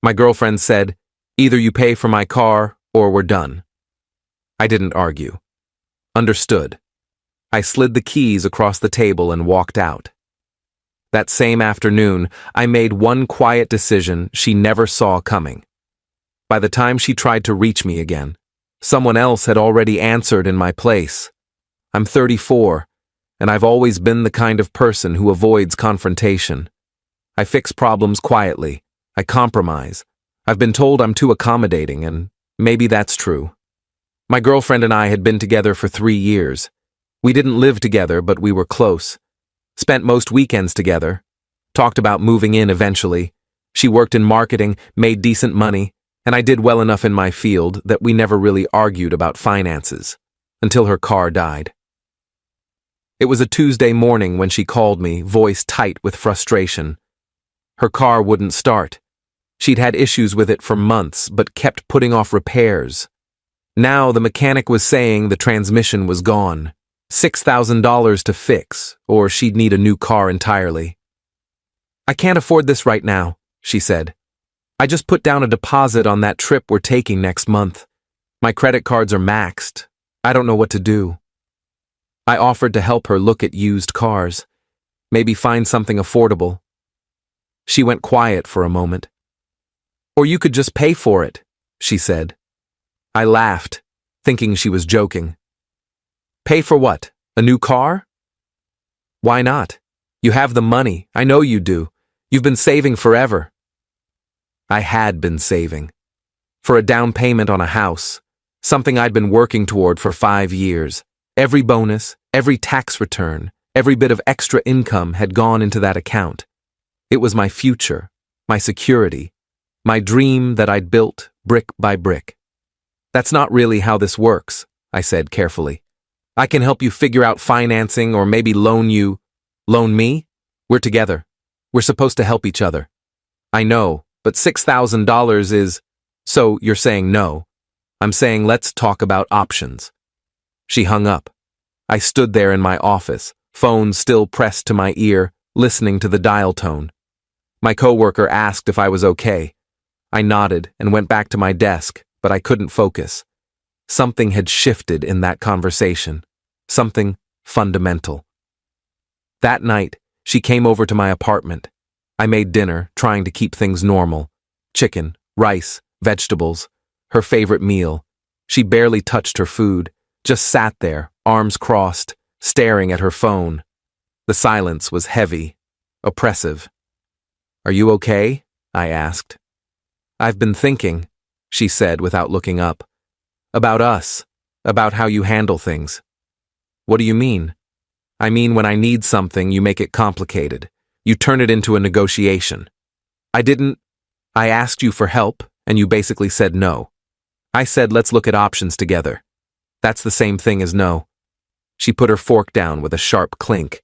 My girlfriend said, "Either you pay for my car or we're done." I didn't argue. Understood. I slid the keys across the table and walked out. That same afternoon, I made one quiet decision she never saw coming. By the time she tried to reach me again, someone else had already answered in my place. I'm 34, and I've always been the kind of person who avoids confrontation. I fix problems quietly. I compromise. I've been told I'm too accommodating, and maybe that's true. My girlfriend and I had been together for 3 years. We didn't live together, but we were close. Spent most weekends together. Talked about moving in eventually. She worked in marketing, made decent money, and I did well enough in my field that we never really argued about finances, until her car died. It was a Tuesday morning when she called me, voice tight with frustration. Her car wouldn't start. She'd had issues with it for months, but kept putting off repairs. Now the mechanic was saying the transmission was gone. $6,000 to fix, or she'd need a new car entirely. "I can't afford this right now," she said. "I just put down a deposit on that trip we're taking next month. My credit cards are maxed. I don't know what to do." I offered to help her look at used cars, maybe find something affordable. She went quiet for a moment. "Or you could just pay for it," she said. I laughed, thinking she was joking. "Pay for what? A new car?" "Why not? You have the money. I know you do. You've been saving forever." I had been saving. For a down payment on a house, something I'd been working toward for 5 years. Every bonus, every tax return, every bit of extra income had gone into that account. It was my future, my security, my dream that I'd built brick by brick. "That's not really how this works," I said carefully. "I can help you figure out financing or maybe loan you." "Loan me? We're together. We're supposed to help each other." "I know, but $6,000 is—" "So you're saying no. I'm saying let's talk about options." She hung up. I stood there in my office, phone still pressed to my ear, listening to the dial tone. My coworker asked if I was okay. I nodded and went back to my desk, but I couldn't focus. Something had shifted in that conversation. Something fundamental. That night, she came over to my apartment. I made dinner, trying to keep things normal. Chicken, rice, vegetables, her favorite meal. She barely touched her food, just sat there, arms crossed, staring at her phone. The silence was heavy, oppressive. "Are you okay?" I asked. "I've been thinking," she said without looking up. "About us, about how you handle things." "What do you mean?" "I mean when I need something, you make it complicated. You turn it into a negotiation." I asked you for help, and you basically said no. I said let's look at options together. That's the same thing as no." She put her fork down with a sharp clink.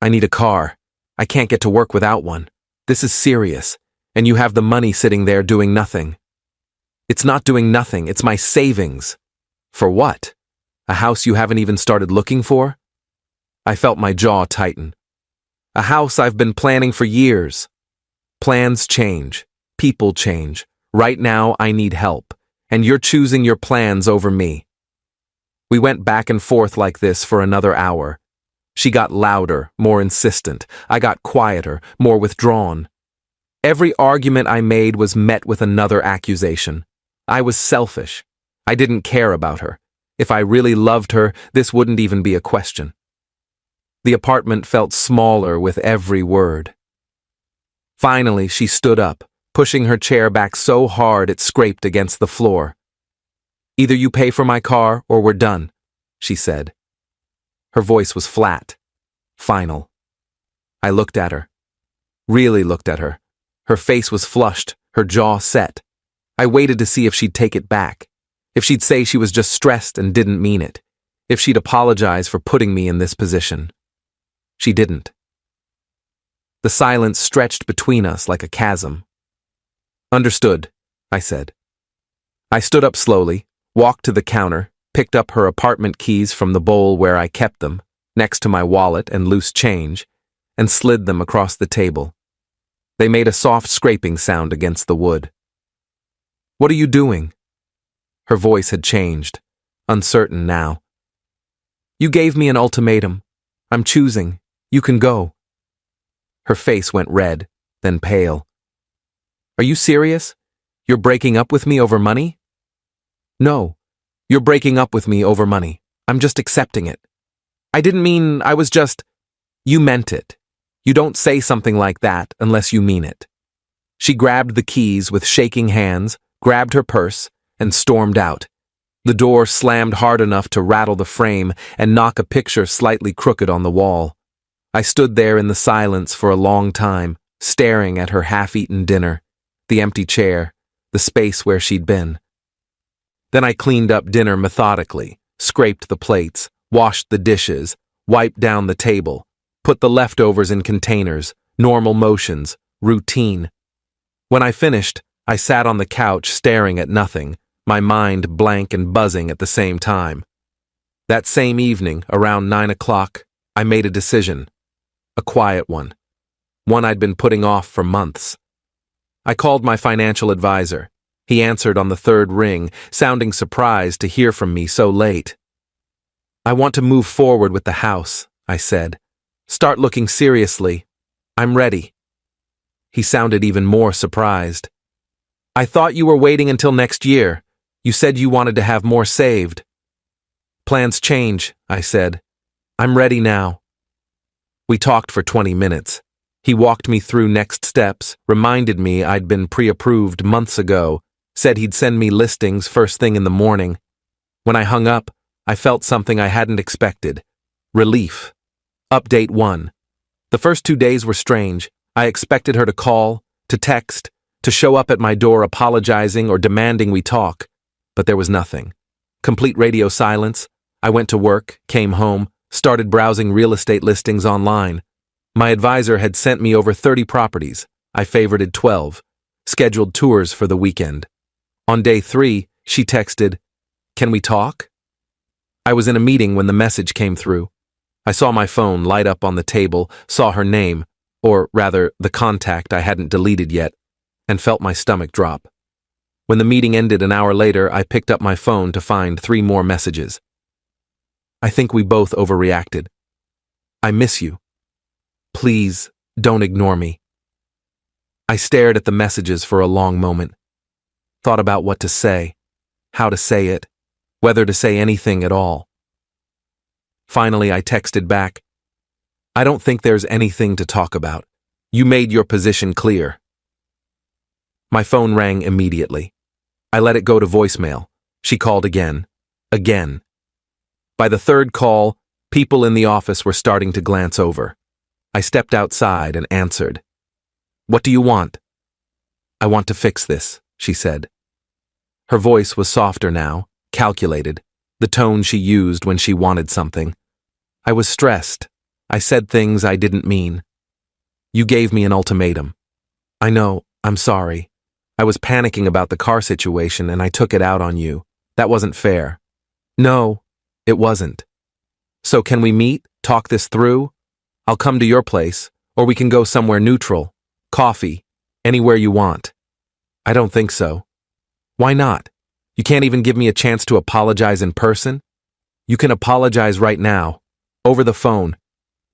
"I need a car. I can't get to work without one. This is serious, and you have the money sitting there doing nothing." "It's not doing nothing, it's my savings." "For what? A house you haven't even started looking for?" I felt my jaw tighten. "A house I've been planning for years." Plans change. People change. Right now, I need help, and you're choosing your plans over me. We went back and forth like this for another hour. She got louder, more insistent. I got quieter, more withdrawn. Every argument I made was met with another accusation. I was selfish. I didn't care about her. If I really loved her, this wouldn't even be a question. The apartment felt smaller with every word. Finally, she stood up, pushing her chair back so hard it scraped against the floor. "Either you pay for my car or we're done," she said. Her voice was flat, final. I looked at her. Really looked at her. Her face was flushed, her jaw set. I waited to see if she'd take it back. If she'd say she was just stressed and didn't mean it. If she'd apologize for putting me in this position. She didn't. The silence stretched between us like a chasm. "Understood," I said. I stood up slowly, walked to the counter, picked up her apartment keys from the bowl where I kept them, next to my wallet and loose change, and slid them across the table. They made a soft scraping sound against the wood. What are you doing? Her voice had changed, uncertain now. You gave me an ultimatum. I'm choosing. You can go. Her face went red, then pale. Are you serious? You're breaking up with me over money? No, you're breaking up with me over money. I'm just accepting it. I didn't mean I was just... You meant it. You don't say something like that unless you mean it. She grabbed the keys with shaking hands, grabbed her purse, and stormed out. The door slammed hard enough to rattle the frame and knock a picture slightly crooked on the wall. I stood there in the silence for a long time, staring at her half-eaten dinner, the empty chair, the space where she'd been. Then I cleaned up dinner methodically, scraped the plates, washed the dishes, wiped down the table, put the leftovers in containers, normal motions, routine. When I finished, I sat on the couch staring at nothing, my mind blank and buzzing at the same time. That same evening, around 9 o'clock, I made a decision. A quiet one. One I'd been putting off for months. I called my financial advisor. He answered on the third ring, sounding surprised to hear from me so late. I want to move forward with the house, I said. Start looking seriously. I'm ready. He sounded even more surprised. I thought you were waiting until next year. You said you wanted to have more saved. Plans change, I said. I'm ready now. We talked for 20 minutes. He walked me through next steps, reminded me I'd been pre-approved months ago, said he'd send me listings first thing in the morning. When I hung up, I felt something I hadn't expected. Relief. Update 1. The first 2 days were strange. I expected her to call, to text, to show up at my door apologizing or demanding we talk. But there was nothing. Complete radio silence. I went to work, came home, started browsing real estate listings online. My advisor had sent me over 30 properties. I favorited 12. Scheduled tours for the weekend. On day 3, she texted, "Can we talk?" I was in a meeting when the message came through. I saw my phone light up on the table, saw her name, or rather, the contact I hadn't deleted yet, and felt my stomach drop. When the meeting ended an hour later, I picked up my phone to find 3 more messages. I think we both overreacted. I miss you. Please, don't ignore me. I stared at the messages for a long moment. Thought about what to say, how to say it, whether to say anything at all. Finally, I texted back, I don't think there's anything to talk about. You made your position clear. My phone rang immediately. I let it go to voicemail. She called again. Again. By the third call, people in the office were starting to glance over. I stepped outside and answered. What do you want? I want to fix this, she said. Her voice was softer now, calculated, the tone she used when she wanted something. I was stressed. I said things I didn't mean. You gave me an ultimatum. I know, I'm sorry. I was panicking about the car situation and I took it out on you. That wasn't fair. No, it wasn't. So can we meet, talk this through? I'll come to your place, or we can go somewhere neutral. Coffee, anywhere you want. I don't think so. Why not? You can't even give me a chance to apologize in person? You can apologize right now, over the phone.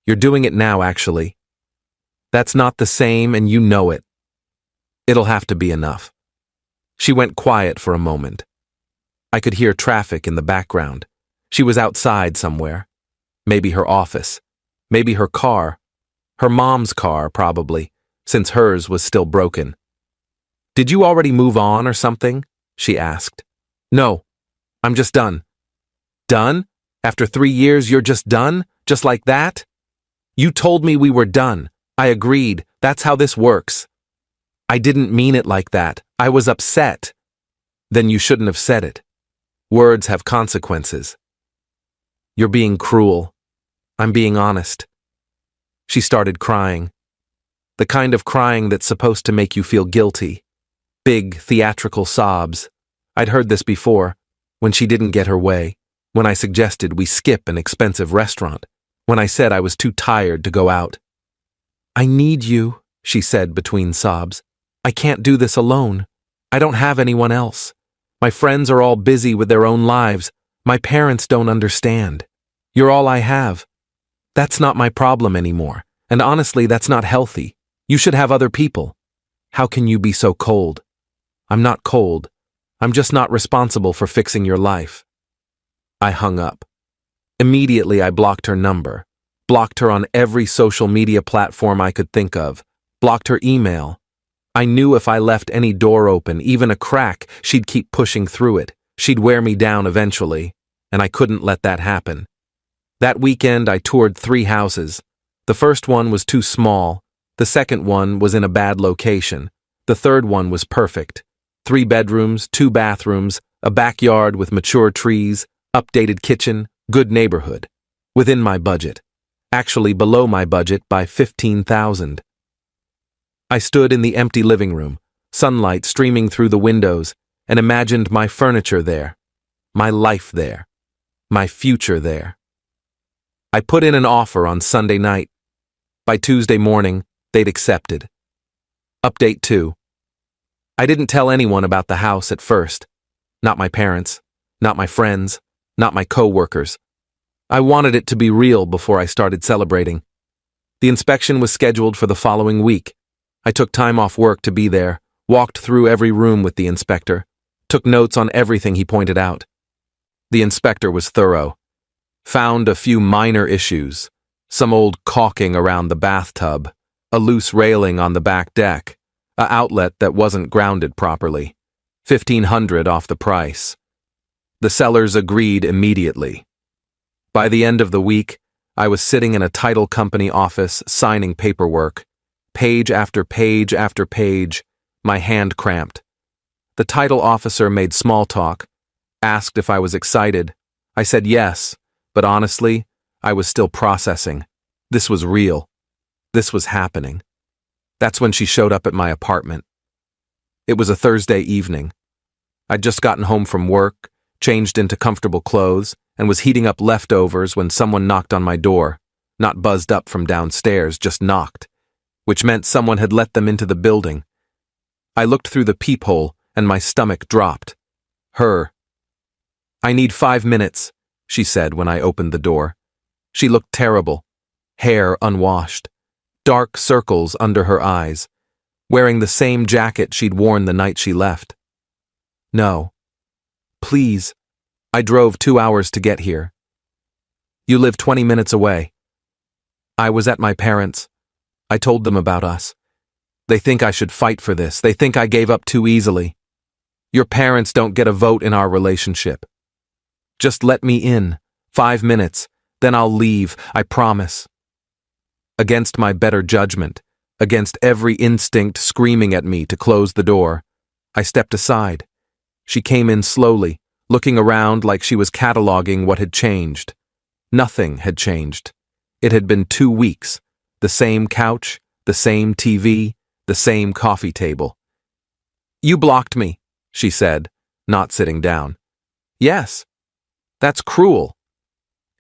You're doing it now, actually. That's not the same, and you know it. It'll have to be enough. She went quiet for a moment. I could hear traffic in the background. She was outside somewhere. Maybe her office. Maybe her car. Her mom's car, probably, since hers was still broken. Did you already move on or something? She asked. No, I'm just done. Done? After 3 years, you're just done? Just like that? You told me we were done. I agreed. That's how this works. I didn't mean it like that. I was upset. Then you shouldn't have said it. Words have consequences. You're being cruel. I'm being honest. She started crying. The kind of crying that's supposed to make you feel guilty. Big, theatrical sobs. I'd heard this before, when she didn't get her way, when I suggested we skip an expensive restaurant, when I said I was too tired to go out. I need you, she said between sobs. I can't do this alone. I don't have anyone else. My friends are all busy with their own lives. My parents don't understand. You're all I have. That's not my problem anymore. And honestly, that's not healthy. You should have other people. How can you be so cold? I'm not cold. I'm just not responsible for fixing your life. I hung up. Immediately, I blocked her number. Blocked her on every social media platform I could think of. Blocked her email. I knew if I left any door open, even a crack, she'd keep pushing through it. She'd wear me down eventually, and I couldn't let that happen. That weekend, I toured 3 houses. The first one was too small. The second one was in a bad location. The third one was perfect. 3 bedrooms, 2 bathrooms, a backyard with mature trees, updated kitchen, good neighborhood. Within my budget. Actually below my budget by $15,000. I stood in the empty living room, sunlight streaming through the windows, and imagined my furniture there, my life there, my future there. I put in an offer on Sunday night. By Tuesday morning, they'd accepted. Update 2. I didn't tell anyone about the house at first. Not my parents, not my friends, not my co-workers. I wanted it to be real before I started celebrating. The inspection was scheduled for the following week. I took time off work to be there, walked through every room with the inspector, took notes on everything he pointed out. The inspector was thorough. Found a few minor issues, some old caulking around the bathtub, a loose railing on the back deck, an outlet that wasn't grounded properly, $1,500 off the price. The sellers agreed immediately. By the end of the week, I was sitting in a title company office signing paperwork, page after page after page, my hand cramped. The title officer made small talk, asked if I was excited. I said yes, but honestly, I was still processing. This was real. This was happening. That's when she showed up at my apartment. It was a Thursday evening. I'd just gotten home from work, changed into comfortable clothes, and was heating up leftovers when someone knocked on my door, not buzzed up from downstairs, just knocked, which meant someone had let them into the building. I looked through the peephole, and my stomach dropped. Her. "I need 5 minutes," she said when I opened the door. She looked terrible, hair unwashed, dark circles under her eyes, wearing the same jacket she'd worn the night she left. "No. Please. I drove 2 hours to get here. You live 20 minutes away. I was at my parents'. I told them about us. They think I should fight for this. They think I gave up too easily. Your parents don't get a vote in our relationship. Just let me in. 5 minutes. Then I'll leave, I promise." Against my better judgment, against every instinct screaming at me to close the door, I stepped aside. She came in slowly, looking around like she was cataloging what had changed. Nothing had changed. It had been 2 weeks. The same couch, the same TV, the same coffee table. "You blocked me," she said, not sitting down. "Yes. That's cruel.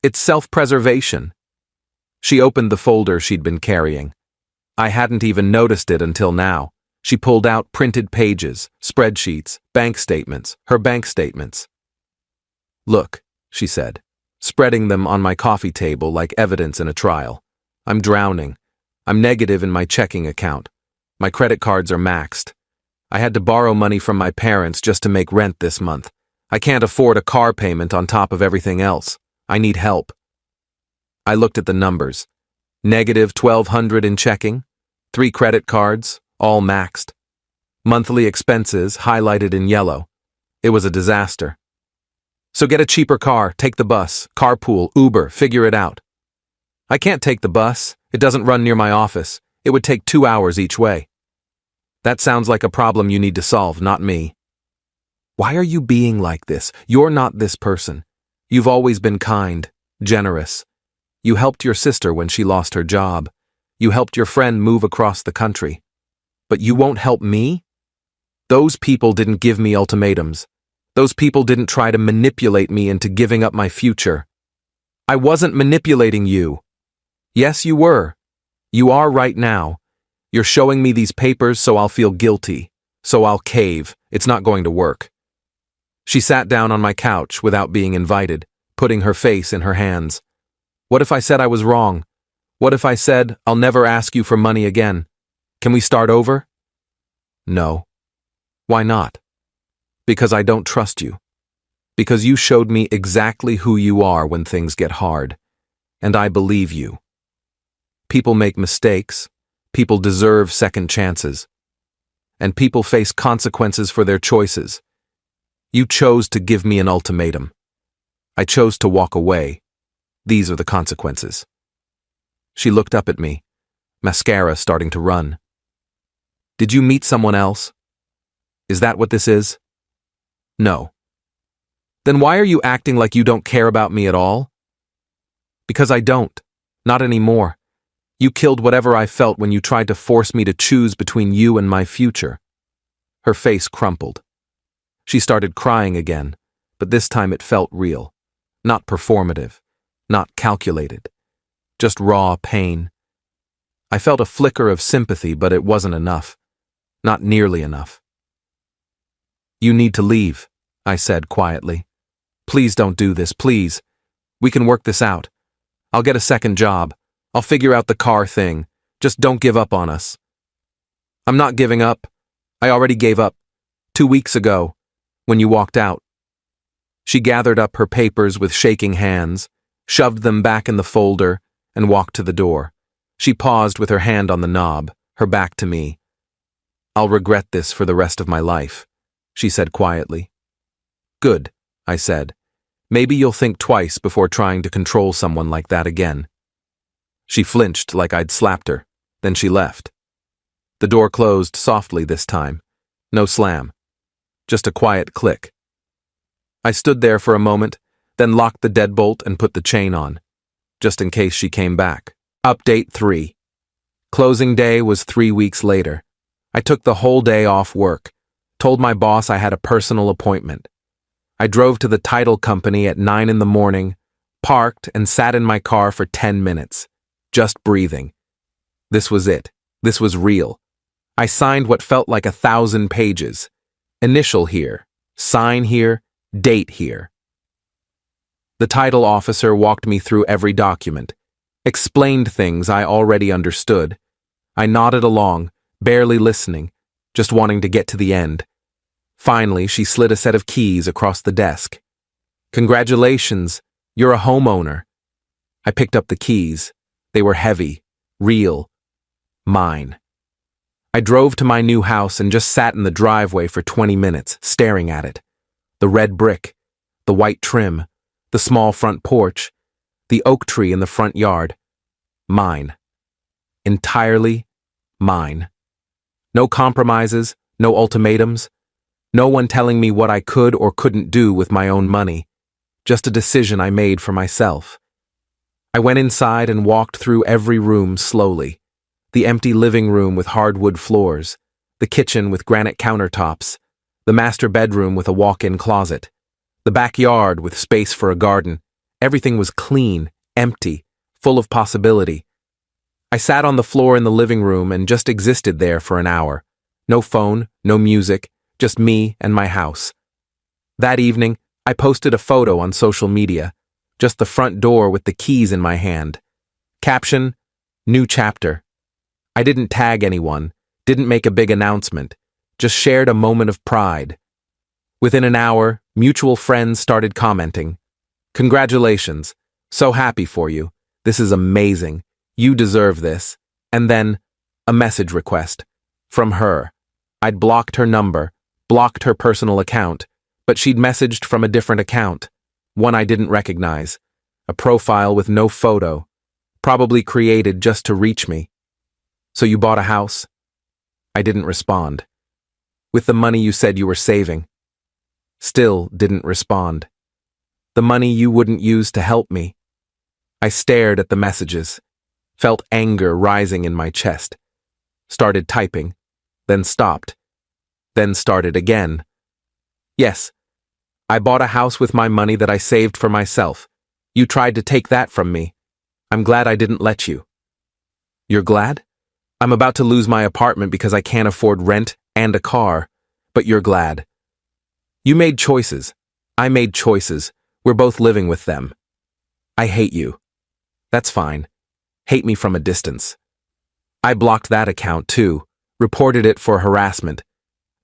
It's self-preservation." She opened the folder she'd been carrying. I hadn't even noticed it until now. She pulled out printed pages, spreadsheets, bank statements, her bank statements. "Look," she said, spreading them on my coffee table like evidence in a trial. "I'm drowning. I'm negative in my checking account. My credit cards are maxed. I had to borrow money from my parents just to make rent this month. I can't afford a car payment on top of everything else. I need help." I looked at the numbers. Negative $1,200 in checking, 3 credit cards, all maxed. Monthly expenses highlighted in yellow. It was a disaster. "So get a cheaper car, take the bus, carpool, Uber, figure it out." "I can't take the bus. It doesn't run near my office. It would take 2 hours each way." "That sounds like a problem you need to solve, not me." "Why are you being like this? You're not this person. You've always been kind, generous. You helped your sister when she lost her job. You helped your friend move across the country. But you won't help me? Those people didn't give me ultimatums. Those people didn't try to manipulate me into giving up my future. I wasn't manipulating you. Yes, you were. You are right now. You're showing me these papers so I'll feel guilty, so I'll cave. It's not going to work. She sat down on my couch without being invited, putting her face in her hands. What if I said I was wrong? What if I said, I'll never ask you for money again? Can we start over? No. Why not? Because I don't trust you. Because you showed me exactly who you are when things get hard. And I believe you. People make mistakes. People deserve second chances. And people face consequences for their choices. You chose to give me an ultimatum. I chose to walk away. These are the consequences. She looked up at me, mascara starting to run. Did you meet someone else? Is that what this is? No. Then why are you acting like you don't care about me at all? Because I don't. Not anymore. You killed whatever I felt when you tried to force me to choose between you and my future. Her face crumpled. She started crying again, but this time it felt real. Not performative. Not calculated. Just raw pain. I felt a flicker of sympathy, but it wasn't enough. Not nearly enough. You need to leave, I said quietly. Please don't do this, please. We can work this out. I'll get a second job. I'll figure out the car thing. Just don't give up on us. I'm not giving up. I already gave up 2 weeks ago, when you walked out. She gathered up her papers with shaking hands, shoved them back in the folder, and walked to the door. She paused with her hand on the knob, her back to me. I'll regret this for the rest of my life, she said quietly. Good, I said. Maybe you'll think twice before trying to control someone like that again. She flinched like I'd slapped her, then she left. The door closed softly this time. No slam. Just a quiet click. I stood there for a moment, then locked the deadbolt and put the chain on, just in case she came back. Update 3. Closing day was 3 weeks later. I took the whole day off work, told my boss I had a personal appointment. I drove to the title company at 9 in the morning, parked and sat in my car for 10 minutes, just breathing. This was it. This was real. I signed what felt like 1,000 pages. Initial here, sign here, date here. The title officer walked me through every document, explained things I already understood. I nodded along, barely listening, just wanting to get to the end. Finally, she slid a set of keys across the desk. Congratulations, you're a homeowner. I picked up the keys. They were heavy, real, mine. I drove to my new house and just sat in the driveway for 20 minutes, staring at it. The red brick, the white trim, the small front porch, the oak tree in the front yard. Mine. Entirely mine. No compromises, no ultimatums, no one telling me what I could or couldn't do with my own money. Just a decision I made for myself. I went inside and walked through every room slowly. The empty living room with hardwood floors, the kitchen with granite countertops, the master bedroom with a walk-in closet, the backyard with space for a garden. Everything was clean, empty, full of possibility. I sat on the floor in the living room and just existed there for an hour. No phone, no music, just me and my house. That evening, I posted a photo on social media, just the front door with the keys in my hand. Caption, new chapter. I didn't tag anyone, didn't make a big announcement, just shared a moment of pride. Within an hour, mutual friends started commenting. Congratulations, so happy for you. This is amazing. You deserve this. And then, a message request. From her. I'd blocked her number, blocked her personal account, but she'd messaged from a different account, one I didn't recognize, a profile with no photo, probably created just to reach me. So you bought a house? I didn't respond. With the money you said you were saving. Still didn't respond. The money you wouldn't use to help me. I stared at the messages, felt anger rising in my chest, started typing, then stopped, then started again. Yes, I bought a house with my money that I saved for myself. You tried to take that from me. I'm glad I didn't let you. You're glad? I'm about to lose my apartment because I can't afford rent and a car. but you're glad. You made choices. I made choices. We're both living with them. I hate you. That's fine. Hate me from a distance. I blocked that account too, reported it for harassment.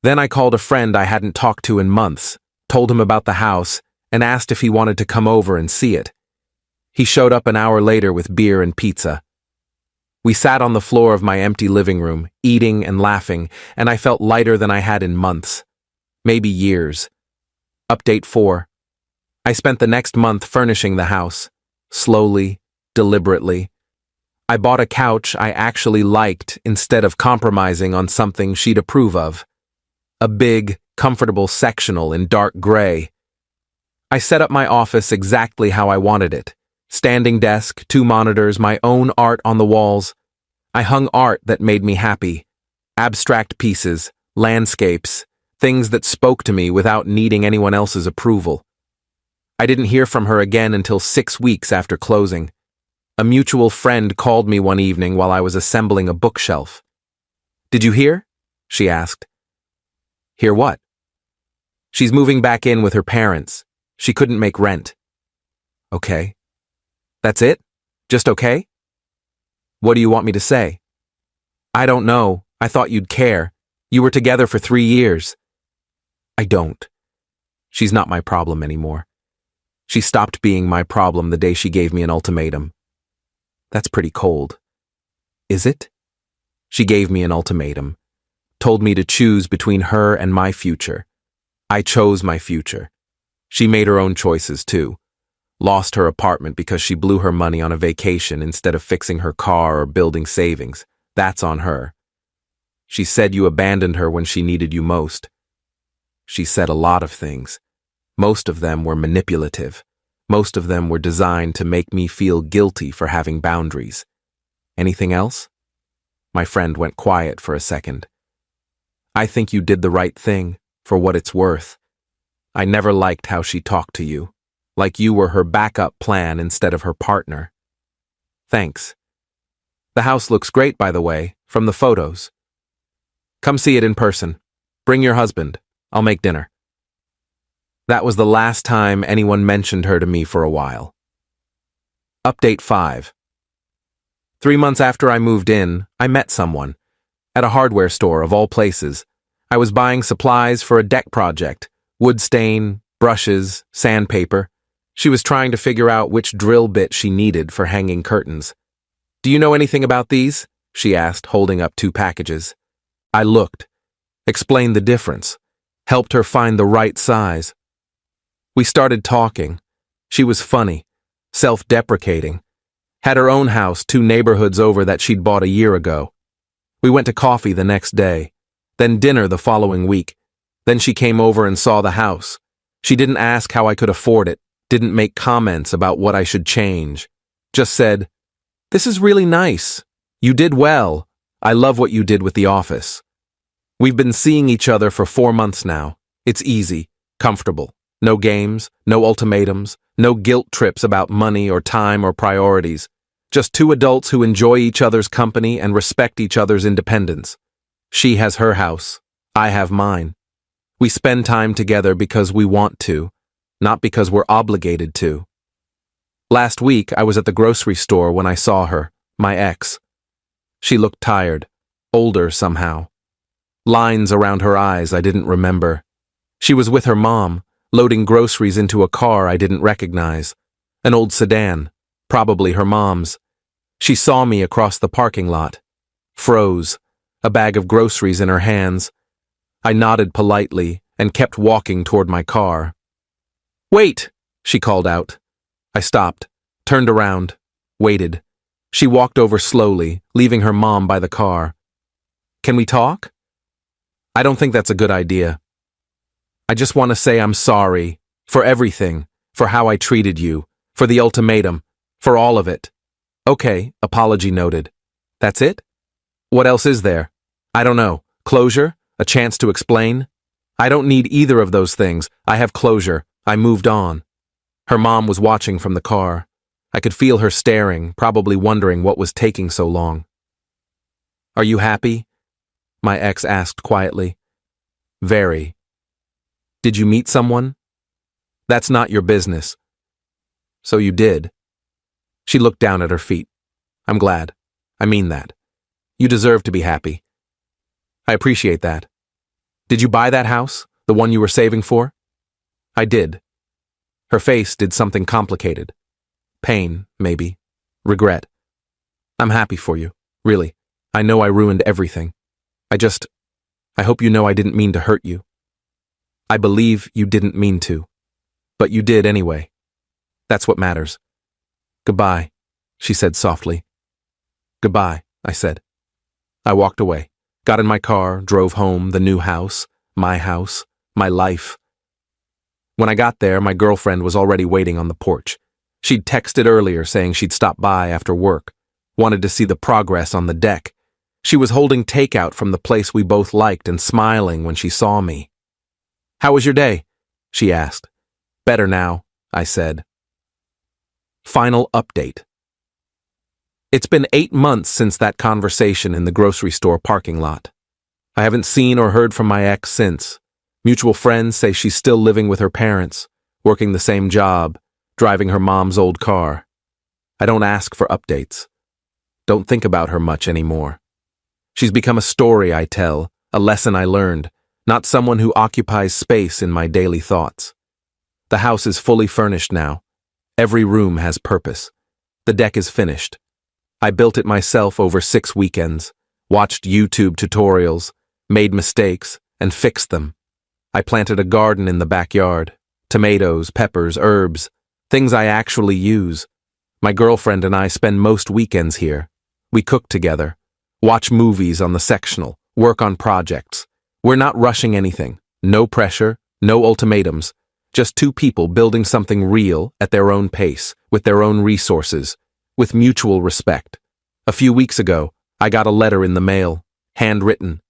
Then I called a friend I hadn't talked to in months, told him about the house, and asked if he wanted to come over and see it. He showed up an hour later with beer and pizza. We sat on the floor of my empty living room, eating and laughing, and I felt lighter than I had in months, maybe years. Update 4. I spent the next month furnishing the house, slowly, deliberately. I bought a couch I actually liked instead of compromising on something she'd approve of. A big, comfortable sectional in dark gray. I set up my office exactly how I wanted it. Standing desk, 2 monitors, my own art on the walls. I hung art that made me happy. Abstract pieces, landscapes, things that spoke to me without needing anyone else's approval. I didn't hear from her again until 6 weeks after closing. A mutual friend called me one evening while I was assembling a bookshelf. "Did you hear?" she asked. "Hear what?" "She's moving back in with her parents. She couldn't make rent." "Okay. That's it? Just okay?" "What do you want me to say?" "I don't know. I thought you'd care. You were together for 3 years." "I don't. She's not my problem anymore. She stopped being my problem the day she gave me an ultimatum." "That's pretty cold." "Is it?" "She gave me an ultimatum. Told me to choose between her and my future. I chose my future. She made her own choices too. Lost her apartment because she blew her money on a vacation instead of fixing her car or building savings. That's on her. She said you abandoned her when she needed you most. She said a lot of things. Most of them were manipulative. Most of them were designed to make me feel guilty for having boundaries. Anything else?" My friend went quiet for a second. "I think you did the right thing, for what it's worth. I never liked how she talked to you, like you were her backup plan instead of her partner." "Thanks. The house looks great, by the way, from the photos. Come see it in person. Bring your husband. I'll make dinner." That was the last time anyone mentioned her to me for a while. Update 5. 3 months after I moved in, I met someone. At a hardware store, of all places. I was buying supplies for a deck project. Wood stain, brushes, sandpaper. She was trying to figure out which drill bit she needed for hanging curtains. "Do you know anything about these?" she asked, holding up 2 packages. I looked, explained the difference, helped her find the right size. We started talking. She was funny, self-deprecating. Had her own house 2 neighborhoods over that she'd bought a year ago. We went to coffee the next day, then dinner the following week. Then she came over and saw the house. She didn't ask how I could afford it, didn't make comments about what I should change. Just said, "This is really nice. You did well. I love what you did with the office." We've been seeing each other for 4 months now. It's easy, comfortable. No games, no ultimatums, no guilt trips about money or time or priorities. Just 2 adults who enjoy each other's company and respect each other's independence. She has her house. I have mine. We spend time together because we want to, not because we're obligated to. Last week, I was at the grocery store when I saw her, my ex. She looked tired, older somehow. Lines around her eyes I didn't remember. She was with her mom, loading groceries into a car I didn't recognize. An old sedan, probably her mom's. She saw me across the parking lot. Froze, a bag of groceries in her hands. I nodded politely and kept walking toward my car. "Wait!" she called out. I stopped, turned around, waited. She walked over slowly, leaving her mom by the car. "Can we talk?" "I don't think that's a good idea. I just want to say I'm sorry for everything, for how I treated you, for the ultimatum, for all of it." "Okay, apology noted. That's it? What else is there? I don't know. Closure? A chance to explain?" "I don't need either of those things. I have closure. I moved on." Her mom was watching from the car. I could feel her staring, probably wondering what was taking so long. "Are you happy?" my ex asked quietly. Very. Did you meet someone? That's not your business. So you did. She looked down at her feet. I'm glad. I mean that. You deserve to be happy. I appreciate that. Did you buy that house? The one you were saving for? I did. Her face did something complicated. Pain, maybe. Regret. I'm happy for you. Really. I know I ruined everything. I hope you know I didn't mean to hurt you. I believe you didn't mean to. But you did anyway. That's what matters. Goodbye, she said softly. Goodbye, I said. I walked away, got in my car, drove home, the new house, my life. When I got there, my girlfriend was already waiting on the porch. She'd texted earlier saying she'd stop by after work, wanted to see the progress on the deck. She was holding takeout from the place we both liked and smiling when she saw me. How was your day? She asked. Better now, I said. Final update. It's been 8 months since that conversation in the grocery store parking lot. I haven't seen or heard from my ex since. Mutual friends say she's still living with her parents, working the same job, driving her mom's old car. I don't ask for updates. Don't think about her much anymore. She's become a story I tell, a lesson I learned, not someone who occupies space in my daily thoughts. The house is fully furnished now. Every room has purpose. The deck is finished. I built it myself over 6 weekends, watched YouTube tutorials, made mistakes, and fixed them. I planted a garden in the backyard, tomatoes, peppers, herbs, things I actually use. My girlfriend and I spend most weekends here. We cook together, watch movies on the sectional, work on projects. We're not rushing anything. No pressure, no ultimatums. Just 2 people building something real at their own pace, with their own resources, with mutual respect. A few weeks ago, I got a letter in the mail, handwritten.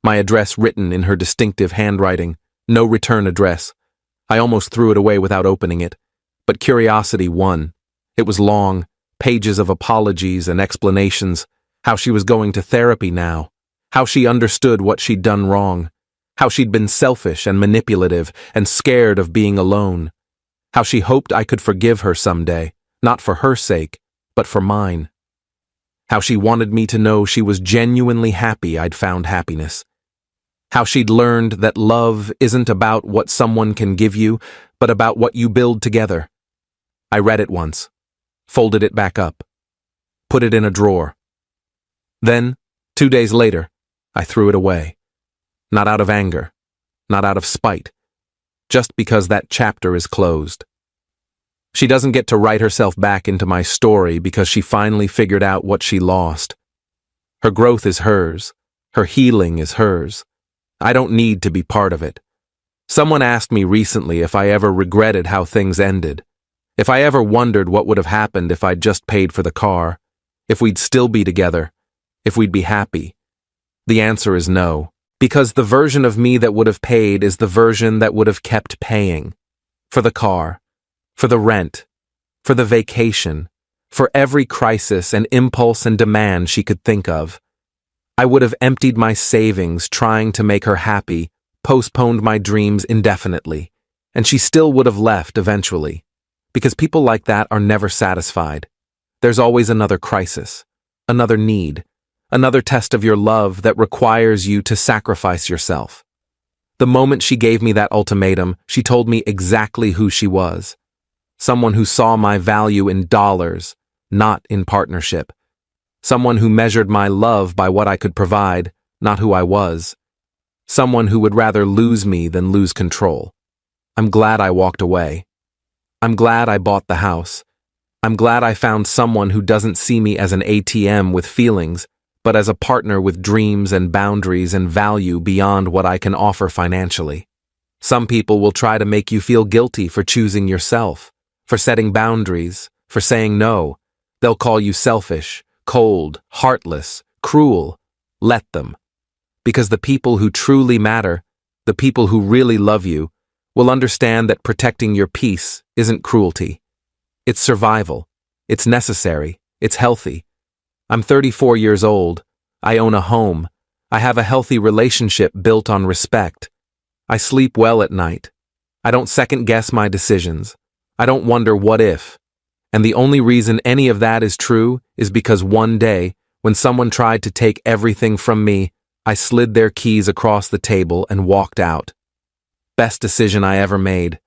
My address written in her distinctive handwriting, no return address. I almost threw it away without opening it, but curiosity won. It was long, pages of apologies and explanations, how she was going to therapy now, how she understood what she'd done wrong, how she'd been selfish and manipulative and scared of being alone, how she hoped I could forgive her someday, not for her sake, but for mine, how she wanted me to know she was genuinely happy I'd found happiness, how she'd learned that love isn't about what someone can give you, but about what you build together. I read it once, folded it back up, put it in a drawer. Then, 2 days later, I threw it away. Not out of anger, not out of spite, just because that chapter is closed. She doesn't get to write herself back into my story because she finally figured out what she lost. Her growth is hers. Her healing is hers. I don't need to be part of it. Someone asked me recently if I ever regretted how things ended, if I ever wondered what would have happened if I'd just paid for the car, if we'd still be together, if we'd be happy. The answer is no. Because the version of me that would have paid is the version that would have kept paying. For the car, for the rent, for the vacation, for every crisis and impulse and demand she could think of. I would have emptied my savings trying to make her happy, postponed my dreams indefinitely, and she still would have left eventually. Because people like that are never satisfied. There's always another crisis, another need, another test of your love that requires you to sacrifice yourself. The moment she gave me that ultimatum, she told me exactly who she was. Someone who saw my value in dollars, not in partnership. Someone who measured my love by what I could provide, not who I was. Someone who would rather lose me than lose control. I'm glad I walked away. I'm glad I bought the house. I'm glad I found someone who doesn't see me as an ATM with feelings, but as a partner with dreams and boundaries and value beyond what I can offer financially. Some people will try to make you feel guilty for choosing yourself, for setting boundaries, for saying no. They'll call you selfish, cold, heartless, cruel. Let them. Because the people who truly matter, the people who really love you, will understand that protecting your peace isn't cruelty. It's survival. It's necessary. It's healthy. I'm 34 years old. I own a home. I have a healthy relationship built on respect. I sleep well at night. I don't second-guess my decisions. I don't wonder what if. And the only reason any of that is true is because one day, when someone tried to take everything from me, I slid their keys across the table and walked out. Best decision I ever made.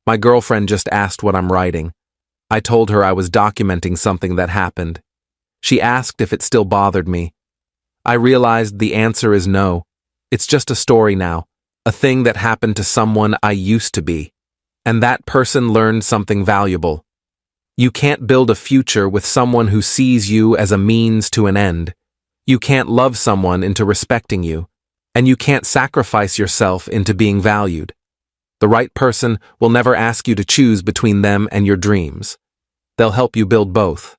My girlfriend just asked what I'm writing. I told her I was documenting something that happened. She asked if it still bothered me. I realized the answer is no. It's just a story now, a thing that happened to someone I used to be. And that person learned something valuable. You can't build a future with someone who sees you as a means to an end. You can't love someone into respecting you. And you can't sacrifice yourself into being valued. The right person will never ask you to choose between them and your dreams. They'll help you build both.